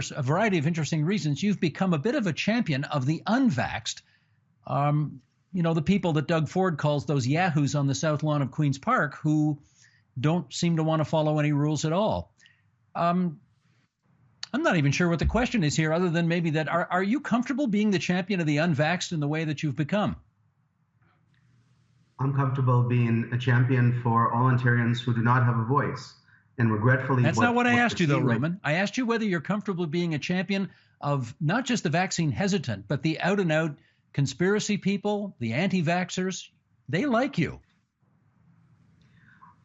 for a variety of interesting reasons, you've become a bit of a champion of the unvaxxed. The people that Doug Ford calls those yahoos on the south lawn of Queen's Park who don't seem to want to follow any rules at all. I'm not even sure what the question is here, other than maybe that are you comfortable being the champion of the unvaxxed in the way that you've become? I'm comfortable being a champion for all Ontarians who do not have a voice. And regretfully, that's not what I asked you, though, Roman. I asked you whether you're comfortable being a champion of not just the vaccine hesitant, but the out and out conspiracy people, the anti-vaxxers. They like you.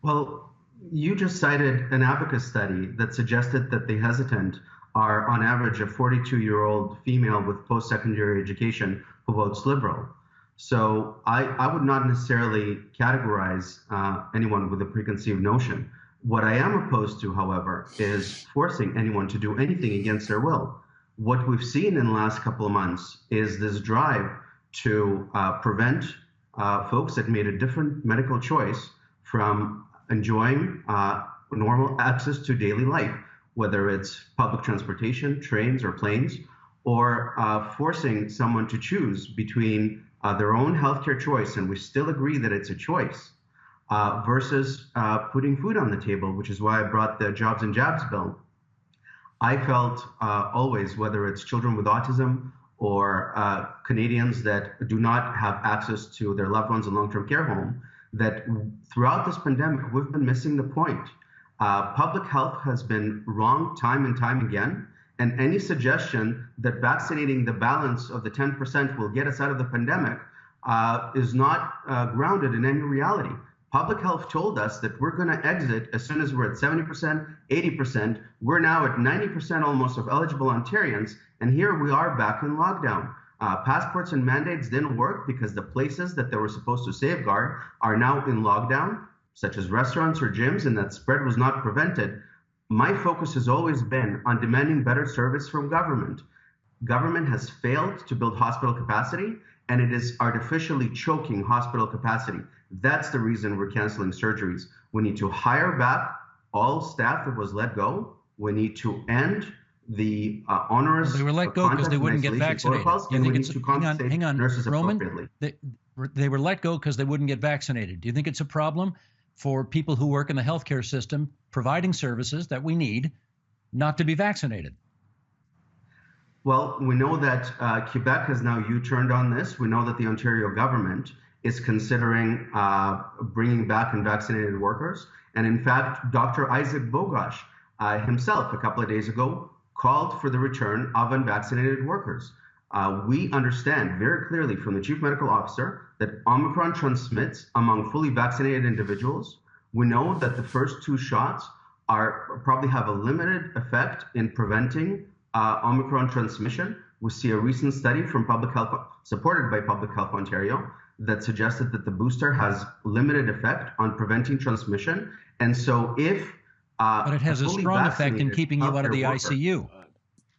Well, you just cited an Abacus study that suggested that the hesitant are on average a 42-year-old female with post-secondary education who votes Liberal. So I would not necessarily categorize anyone with a preconceived notion. What I am opposed to, however, is forcing anyone to do anything against their will. What we've seen in the last couple of months is this drive to prevent folks that made a different medical choice from enjoying normal access to daily life, whether it's public transportation, trains or planes, or forcing someone to choose between their own healthcare choice, and we still agree that it's a choice, versus putting food on the table, which is why I brought the Jobs and Jabs bill. I felt always, whether it's children with autism or Canadians that do not have access to their loved ones in long-term care home, that throughout this pandemic, we've been missing the point. Public health has been wrong time and time again. And any suggestion that vaccinating the balance of the 10% will get us out of the pandemic is not grounded in any reality. Public health told us that we're going to exit as soon as we're at 70%, 80%. We're now at 90% almost of eligible Ontarians. And here we are back in lockdown. Passports and mandates didn't work because the places that they were supposed to safeguard are now in lockdown, such as restaurants or gyms, and that spread was not prevented. My focus has always been on demanding better service from government. Government has failed to build hospital capacity, and it is artificially choking hospital capacity. That's the reason we're canceling surgeries. We need to hire back all staff that was let go. We need to end the onerous. They were let go because they wouldn't get vaccinated. And we need to compensate hang on, nurses Roman, appropriately. They were let go because they wouldn't get vaccinated. Do you think it's a problem for people who work in the healthcare system providing services that we need not to be vaccinated? Well, we know that Quebec has now U-turned on this. We know that the Ontario government is considering bringing back unvaccinated workers. And in fact, Dr. Isaac Bogosh himself a couple of days ago called for the return of unvaccinated workers. We understand very clearly from the chief medical officer that Omicron transmits among fully vaccinated individuals. We know that the first two shots probably have a limited effect in preventing Omicron transmission. We see a recent study from Public Health, supported by Public Health Ontario, that suggested that the booster has limited effect on preventing transmission. And so if but it has a strong effect in keeping you out of the ICU.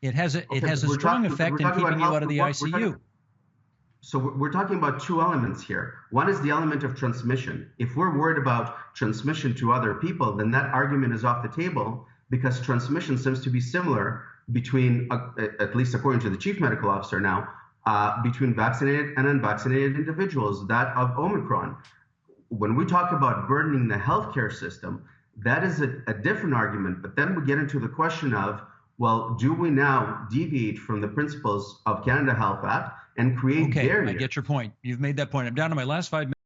It has a strong effect in keeping you out of the ICU. So we're talking about two elements here. One is the element of transmission. If we're worried about transmission to other people, then that argument is off the table, because transmission seems to be similar between, at least according to the chief medical officer now, between vaccinated and unvaccinated individuals, that of Omicron. When we talk about burdening the healthcare system, that is a different argument. But then we get into the question of, well, do we now deviate from the principles of Canada Health Act and create barriers? I get your point. You've made that point. I'm down to my last 5 minutes.